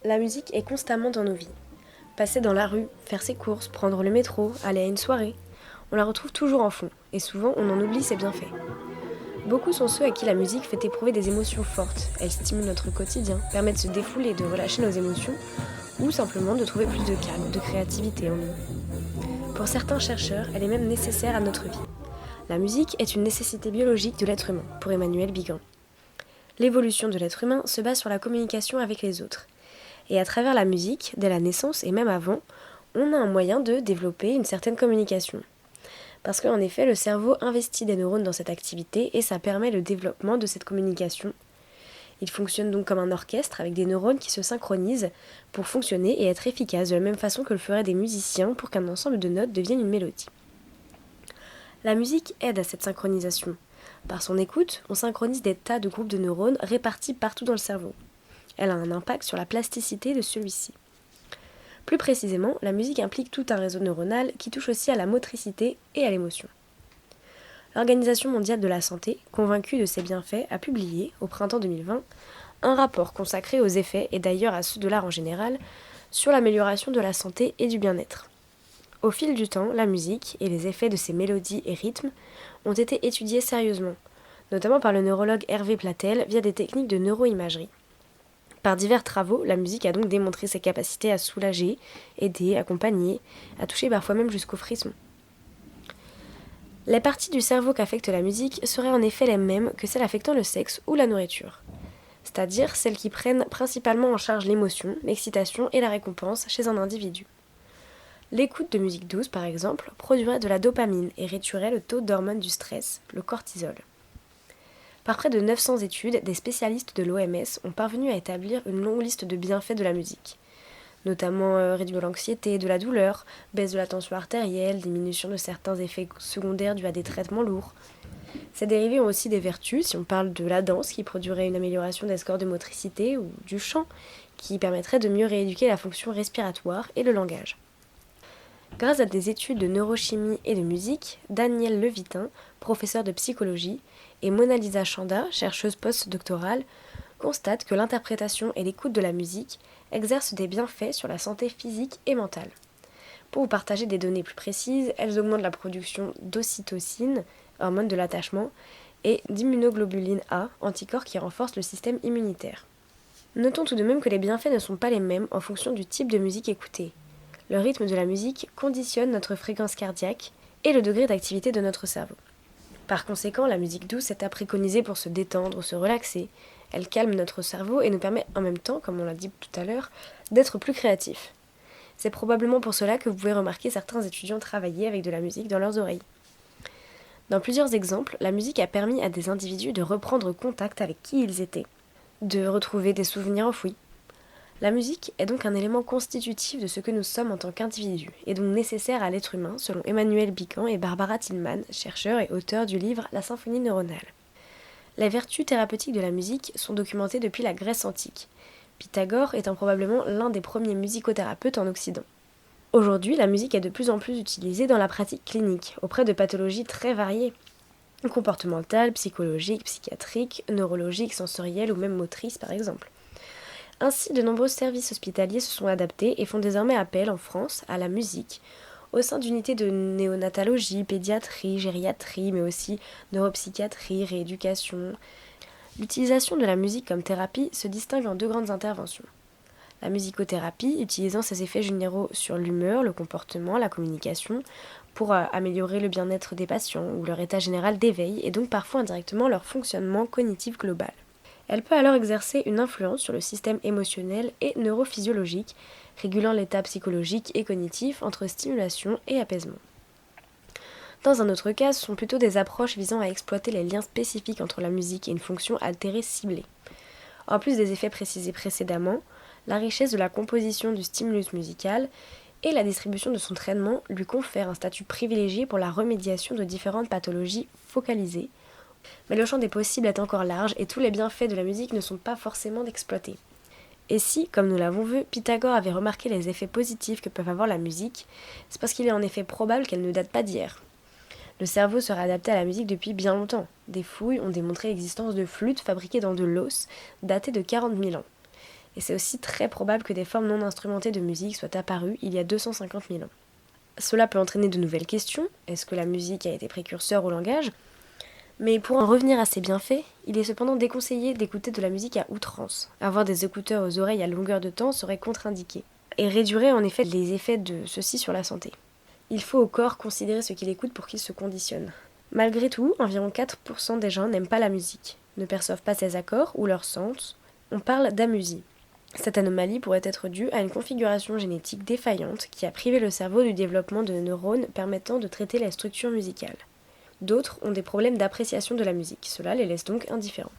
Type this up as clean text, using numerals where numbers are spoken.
La musique est constamment dans nos vies. Passer dans la rue, faire ses courses, prendre le métro, aller à une soirée, on la retrouve toujours en fond, et souvent on en oublie ses bienfaits. Beaucoup sont ceux à qui la musique fait éprouver des émotions fortes. Elle stimule notre quotidien, permet de se défouler et de relâcher nos émotions, ou simplement de trouver plus de calme, de créativité en nous. Pour certains chercheurs, elle est même nécessaire à notre vie. La musique est une nécessité biologique de l'être humain, pour Emmanuel Bigan. L'évolution de l'être humain se base sur la communication avec les autres. Et à travers la musique, dès la naissance et même avant, on a un moyen de développer une certaine communication. Parce qu'en effet, le cerveau investit des neurones dans cette activité et ça permet le développement de cette communication. Il fonctionne donc comme un orchestre avec des neurones qui se synchronisent pour fonctionner et être efficaces de la même façon que le feraient des musiciens pour qu'un ensemble de notes devienne une mélodie. La musique aide à cette synchronisation. Par son écoute, on synchronise des tas de groupes de neurones répartis partout dans le cerveau. Elle a un impact sur la plasticité de celui-ci. Plus précisément, la musique implique tout un réseau neuronal qui touche aussi à la motricité et à l'émotion. L'Organisation mondiale de la santé, convaincue de ses bienfaits, a publié, au printemps 2020, un rapport consacré aux effets, et d'ailleurs à ceux de l'art en général, sur l'amélioration de la santé et du bien-être. Au fil du temps, la musique et les effets de ses mélodies et rythmes ont été étudiés sérieusement, notamment par le neurologue Hervé Platel via des techniques de neuroimagerie. Par divers travaux, la musique a donc démontré ses capacités à soulager, aider, accompagner, à toucher parfois même jusqu'au frisson. Les parties du cerveau qu'affecte la musique seraient en effet les mêmes que celles affectant le sexe ou la nourriture, c'est-à-dire celles qui prennent principalement en charge l'émotion, l'excitation et la récompense chez un individu. L'écoute de musique douce, par exemple, produirait de la dopamine et réduirait le taux d'hormone du stress, le cortisol. Par près de 900 études, des spécialistes de l'OMS ont parvenu à établir une longue liste de bienfaits de la musique, notamment réduire l'anxiété, de la douleur, baisse de la tension artérielle, diminution de certains effets secondaires dus à des traitements lourds. Ces dérivés ont aussi des vertus, si on parle de la danse qui produirait une amélioration des scores de motricité, ou du chant qui permettrait de mieux rééduquer la fonction respiratoire et le langage. Grâce à des études de neurochimie et de musique, Daniel Levitin, professeur de psychologie, et Mona Lisa Chanda, chercheuse post-doctorale, constatent que l'interprétation et l'écoute de la musique exercent des bienfaits sur la santé physique et mentale. Pour vous partager des données plus précises, elles augmentent la production d'ocytocine, hormone de l'attachement, et d'immunoglobuline A, anticorps qui renforcent le système immunitaire. Notons tout de même que les bienfaits ne sont pas les mêmes en fonction du type de musique écoutée. Le rythme de la musique conditionne notre fréquence cardiaque et le degré d'activité de notre cerveau. Par conséquent, la musique douce est à préconiser pour se détendre, se relaxer. Elle calme notre cerveau et nous permet en même temps, comme on l'a dit tout à l'heure, d'être plus créatifs. C'est probablement pour cela que vous pouvez remarquer certains étudiants travailler avec de la musique dans leurs oreilles. Dans plusieurs exemples, la musique a permis à des individus de reprendre contact avec qui ils étaient, de retrouver des souvenirs enfouis. La musique est donc un élément constitutif de ce que nous sommes en tant qu'individus, et donc nécessaire à l'être humain, selon Emmanuel Bican et Barbara Tillman, chercheurs et auteurs du livre La symphonie neuronale. Les vertus thérapeutiques de la musique sont documentées depuis la Grèce antique, Pythagore étant probablement l'un des premiers musicothérapeutes en Occident. Aujourd'hui, la musique est de plus en plus utilisée dans la pratique clinique, auprès de pathologies très variées, comportementales, psychologiques, psychiatriques, neurologiques, sensorielles ou même motrices par exemple. Ainsi, de nombreux services hospitaliers se sont adaptés et font désormais appel en France à la musique, au sein d'unités de néonatologie, pédiatrie, gériatrie, mais aussi neuropsychiatrie, rééducation. L'utilisation de la musique comme thérapie se distingue en deux grandes interventions. La musicothérapie, utilisant ses effets généraux sur l'humeur, le comportement, la communication, pour améliorer le bien-être des patients ou leur état général d'éveil, et donc parfois indirectement leur fonctionnement cognitif global. Elle peut alors exercer une influence sur le système émotionnel et neurophysiologique, régulant l'état psychologique et cognitif entre stimulation et apaisement. Dans un autre cas, ce sont plutôt des approches visant à exploiter les liens spécifiques entre la musique et une fonction altérée ciblée. En plus des effets précisés précédemment, la richesse de la composition du stimulus musical et la distribution de son traitement lui confèrent un statut privilégié pour la remédiation de différentes pathologies focalisées. Mais le champ des possibles est encore large et tous les bienfaits de la musique ne sont pas forcément exploités. Et si, comme nous l'avons vu, Pythagore avait remarqué les effets positifs que peuvent avoir la musique, c'est parce qu'il est en effet probable qu'elle ne date pas d'hier. Le cerveau serait adapté à la musique depuis bien longtemps. Des fouilles ont démontré l'existence de flûtes fabriquées dans de l'os, datées de 40 000 ans. Et c'est aussi très probable que des formes non instrumentées de musique soient apparues il y a 250 000 ans. Cela peut entraîner de nouvelles questions. Est-ce que la musique a été précurseur au langage ? Mais pour en revenir à ses bienfaits, il est cependant déconseillé d'écouter de la musique à outrance. Avoir des écouteurs aux oreilles à longueur de temps serait contre-indiqué, et réduirait en effet les effets de ceux-ci sur la santé. Il faut au corps considérer ce qu'il écoute pour qu'il se conditionne. Malgré tout, environ 4% des gens n'aiment pas la musique, ne perçoivent pas ses accords ou leur sens. On parle d'amusie. Cette anomalie pourrait être due à une configuration génétique défaillante qui a privé le cerveau du développement de neurones permettant de traiter la structure musicale. D'autres ont des problèmes d'appréciation de la musique, cela les laisse donc indifférents.